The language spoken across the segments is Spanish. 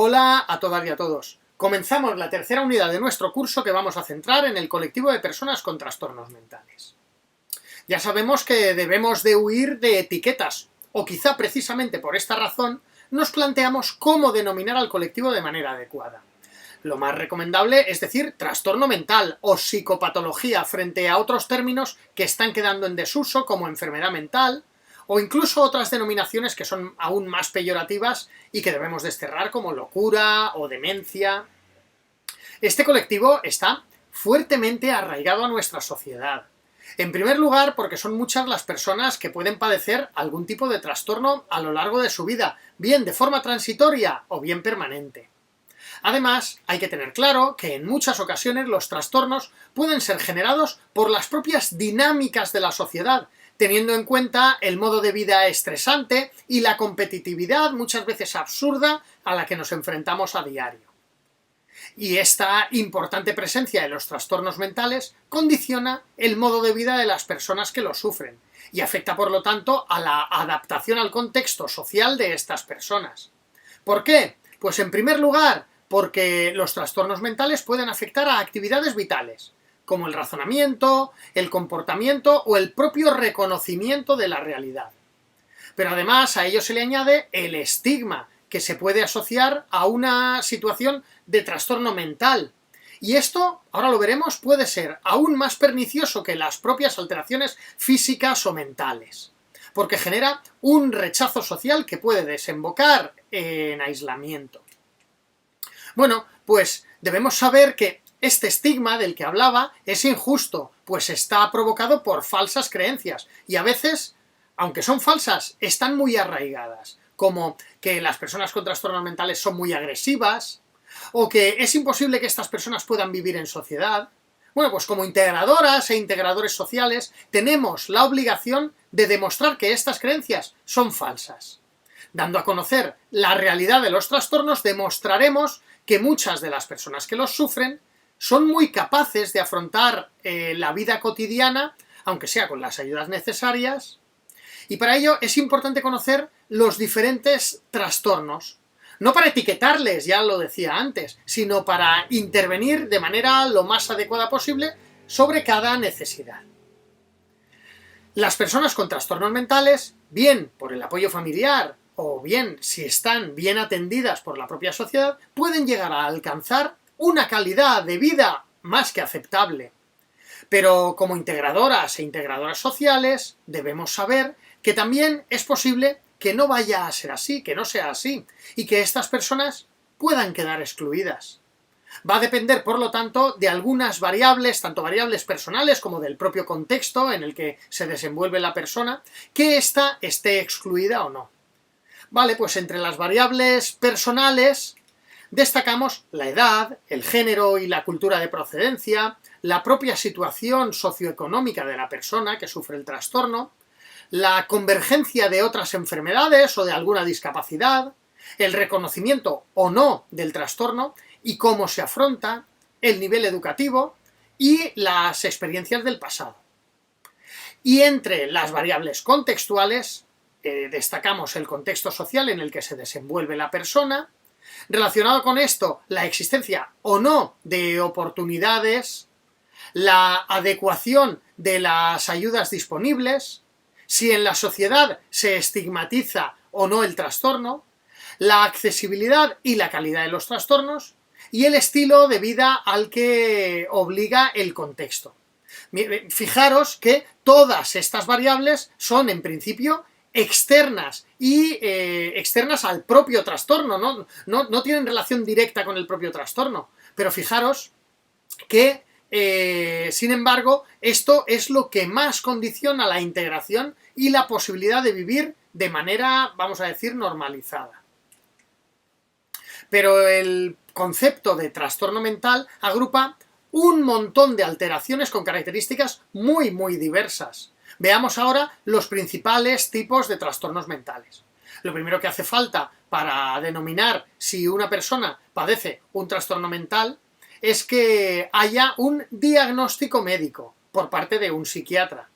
Hola a todas y a todos. Comenzamos la tercera unidad de nuestro curso que vamos a centrar en el colectivo de personas con trastornos mentales. Ya sabemos que debemos de huir de etiquetas, o quizá precisamente por esta razón nos planteamos cómo denominar al colectivo de manera adecuada. Lo más recomendable es decir trastorno mental o psicopatología frente a otros términos que están quedando en desuso como enfermedad mental, o incluso otras denominaciones que son aún más peyorativas y que debemos desterrar como locura o demencia. Este colectivo está fuertemente arraigado a nuestra sociedad. En primer lugar, porque son muchas las personas que pueden padecer algún tipo de trastorno a lo largo de su vida, bien de forma transitoria o bien permanente. Además, hay que tener claro que en muchas ocasiones los trastornos pueden ser generados por las propias dinámicas de la sociedad, teniendo en cuenta el modo de vida estresante y la competitividad muchas veces absurda a la que nos enfrentamos a diario. Y esta importante presencia de los trastornos mentales condiciona el modo de vida de las personas que los sufren y afecta por lo tanto a la adaptación al contexto social de estas personas. ¿Por qué? Pues en primer lugar, porque los trastornos mentales pueden afectar a actividades vitales, como el razonamiento, el comportamiento o el propio reconocimiento de la realidad. Pero además a ello se le añade el estigma que se puede asociar a una situación de trastorno mental. Y esto, ahora lo veremos, puede ser aún más pernicioso que las propias alteraciones físicas o mentales, porque genera un rechazo social que puede desembocar en aislamiento. Bueno, pues debemos saber que este estigma del que hablaba es injusto, pues está provocado por falsas creencias y a veces, aunque son falsas, están muy arraigadas, como que las personas con trastornos mentales son muy agresivas, o que es imposible que estas personas puedan vivir en sociedad. Bueno, pues como integradoras e integradores sociales tenemos la obligación de demostrar que estas creencias son falsas. Dando a conocer la realidad de los trastornos, demostraremos que muchas de las personas que los sufren son muy capaces de afrontar la vida cotidiana, aunque sea con las ayudas necesarias, y para ello es importante conocer los diferentes trastornos, no para etiquetarles, ya lo decía antes, sino para intervenir de manera lo más adecuada posible sobre cada necesidad. Las personas con trastornos mentales, bien por el apoyo familiar, o bien si están bien atendidas por la propia sociedad, pueden llegar a alcanzar una calidad de vida más que aceptable. Pero como integradoras e integradoras sociales debemos saber que también es posible que no vaya a ser así, que no sea así, y que estas personas puedan quedar excluidas. Va a depender, por lo tanto, de algunas variables, tanto variables personales como del propio contexto en el que se desenvuelve la persona, que ésta esté excluida o no. Vale, pues entre las variables personales destacamos la edad, el género y la cultura de procedencia, la propia situación socioeconómica de la persona que sufre el trastorno, la convergencia de otras enfermedades o de alguna discapacidad, el reconocimiento o no del trastorno y cómo se afronta, el nivel educativo y las experiencias del pasado. Y entre las variables contextuales destacamos el contexto social en el que se desenvuelve la persona, relacionado con esto la existencia o no de oportunidades, la adecuación de las ayudas disponibles, si en la sociedad se estigmatiza o no el trastorno, la accesibilidad y la calidad de los trastornos y el estilo de vida al que obliga el contexto. Fijaros que todas estas variables son en principio externas y externas al propio trastorno, no tienen relación directa con el propio trastorno, pero fijaros que sin embargo, esto es lo que más condiciona la integración y la posibilidad de vivir de manera, vamos a decir, normalizada. Pero el concepto de trastorno mental agrupa un montón de alteraciones con características muy, muy diversas. Veamos ahora los principales tipos de trastornos mentales. Lo primero que hace falta para denominar si una persona padece un trastorno mental es que haya un diagnóstico médico por parte de un psiquiatra.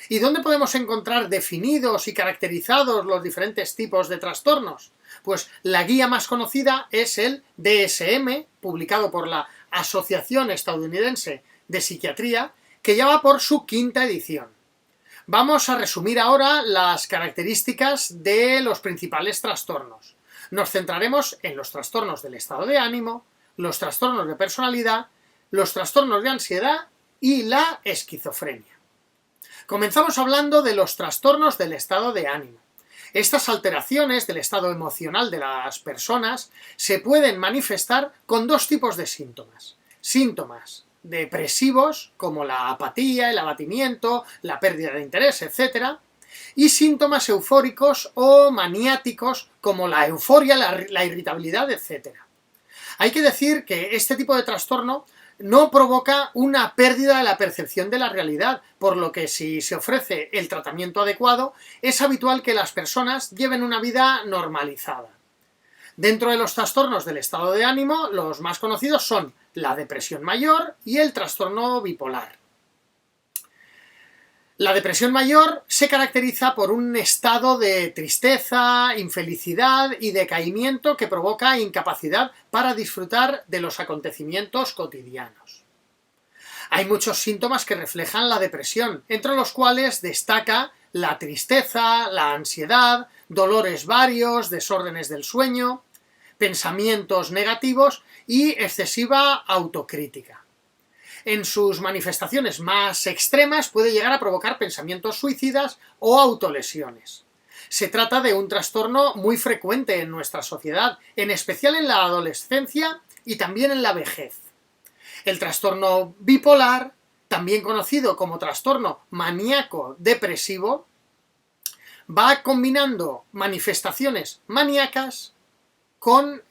¿Y dónde podemos encontrar definidos y caracterizados los diferentes tipos de trastornos? Pues la guía más conocida es el DSM, publicado por la Asociación Estadounidense de Psiquiatría, que ya va por su 5ª edición. Vamos a resumir ahora las características de los principales trastornos. Nos centraremos en los trastornos del estado de ánimo, los trastornos de personalidad, los trastornos de ansiedad y la esquizofrenia. Comenzamos hablando de los trastornos del estado de ánimo. Estas alteraciones del estado emocional de las personas se pueden manifestar con 2 tipos de síntomas. Síntomas depresivos, como la apatía, el abatimiento, la pérdida de interés, etc. Y síntomas eufóricos o maniáticos, como la euforia, la irritabilidad, etc. Hay que decir que este tipo de trastorno no provoca una pérdida de la percepción de la realidad, por lo que si se ofrece el tratamiento adecuado, es habitual que las personas lleven una vida normalizada. Dentro de los trastornos del estado de ánimo, los más conocidos son la depresión mayor y el trastorno bipolar. La depresión mayor se caracteriza por un estado de tristeza, infelicidad y decaimiento que provoca incapacidad para disfrutar de los acontecimientos cotidianos. Hay muchos síntomas que reflejan la depresión, entre los cuales destaca la tristeza, la ansiedad, dolores varios, desórdenes del sueño, pensamientos negativos y excesiva autocrítica. En sus manifestaciones más extremas puede llegar a provocar pensamientos suicidas o autolesiones. Se trata de un trastorno muy frecuente en nuestra sociedad, en especial en la adolescencia y también en la vejez. El trastorno bipolar, también conocido como trastorno maníaco-depresivo, va combinando manifestaciones maníacas con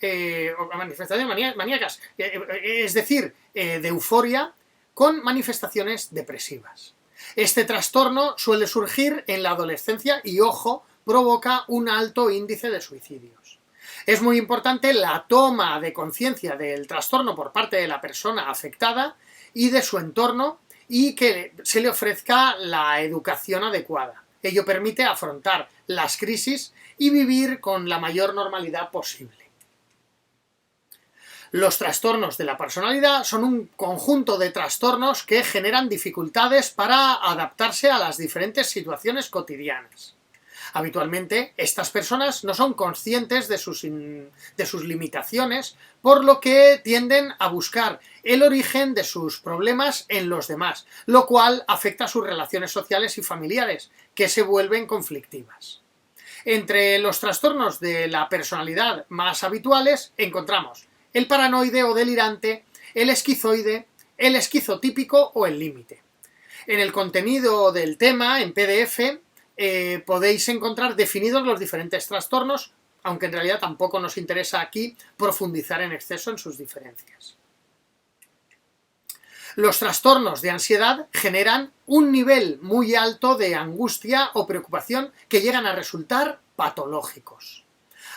manifestaciones maníacas, es decir, de euforia, con manifestaciones depresivas. Este trastorno suele surgir en la adolescencia y, ojo, provoca un alto índice de suicidios. Es muy importante la toma de conciencia del trastorno por parte de la persona afectada y de su entorno y que se le ofrezca la educación adecuada. Ello permite afrontar las crisis y vivir con la mayor normalidad posible. Los trastornos de la personalidad son un conjunto de trastornos que generan dificultades para adaptarse a las diferentes situaciones cotidianas. Habitualmente, estas personas no son conscientes de sus limitaciones, por lo que tienden a buscar el origen de sus problemas en los demás, lo cual afecta a sus relaciones sociales y familiares, que se vuelven conflictivas. Entre los trastornos de la personalidad más habituales encontramos el paranoide o delirante, el esquizoide, el esquizotípico o el límite. En el contenido del tema, en PDF, podéis encontrar definidos los diferentes trastornos, aunque en realidad tampoco nos interesa aquí profundizar en exceso en sus diferencias. Los trastornos de ansiedad generan un nivel muy alto de angustia o preocupación que llegan a resultar patológicos.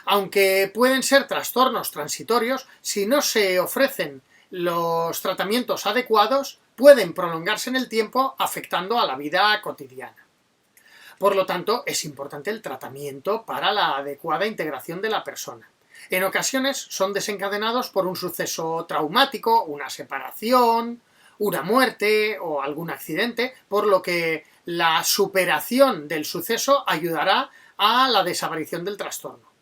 Aunque pueden ser trastornos transitorios, si no se ofrecen los tratamientos adecuados, pueden prolongarse en el tiempo afectando a la vida cotidiana. Por lo tanto, es importante el tratamiento para la adecuada integración de la persona. En ocasiones son desencadenados por un suceso traumático, una separación, una muerte o algún accidente, por lo que la superación del suceso ayudará a la desaparición del trastorno.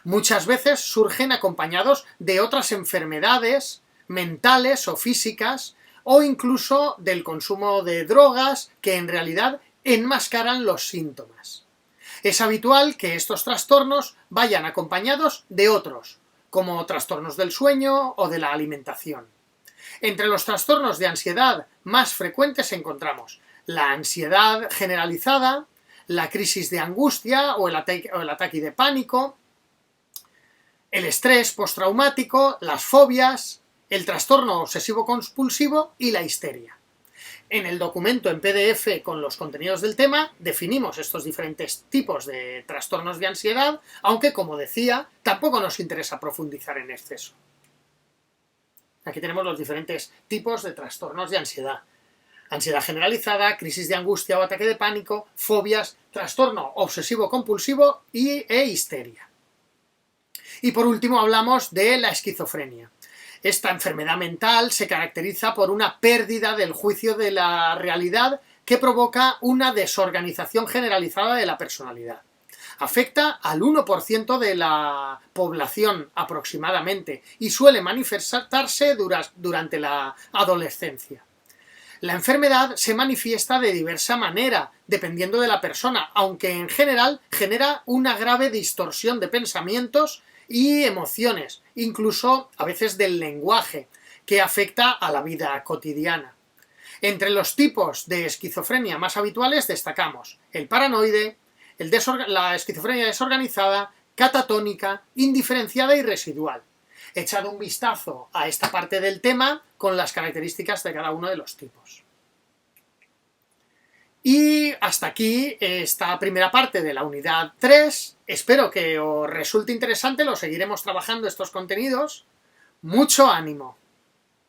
Muchas veces surgen acompañados de otras enfermedades mentales o físicas o incluso del consumo de drogas que en realidad enmascaran los síntomas. Es habitual que estos trastornos vayan acompañados de otros, como trastornos del sueño o de la alimentación. Entre los trastornos de ansiedad más frecuentes encontramos la ansiedad generalizada, la crisis de angustia o el ataque de pánico, el estrés postraumático, las fobias, el trastorno obsesivo-compulsivo y la histeria. En el documento en PDF con los contenidos del tema definimos estos diferentes tipos de trastornos de ansiedad, aunque, como decía, tampoco nos interesa profundizar en exceso. Aquí tenemos los diferentes tipos de trastornos de ansiedad. Ansiedad generalizada, crisis de angustia o ataque de pánico, fobias, trastorno obsesivo-compulsivo e histeria. Y por último hablamos de la esquizofrenia. Esta enfermedad mental se caracteriza por una pérdida del juicio de la realidad que provoca una desorganización generalizada de la personalidad. Afecta al 1% de la población aproximadamente y suele manifestarse durante la adolescencia. La enfermedad se manifiesta de diversa manera, dependiendo de la persona, aunque en general genera una grave distorsión de pensamientos y emociones, incluso a veces del lenguaje, que afecta a la vida cotidiana. Entre los tipos de esquizofrenia más habituales destacamos el paranoide, la esquizofrenia desorganizada, catatónica, indiferenciada y residual. Echad un vistazo a esta parte del tema con las características de cada uno de los tipos. Y hasta aquí esta primera parte de la unidad 3. Espero que os resulte interesante, lo seguiremos trabajando estos contenidos. ¡Mucho ánimo!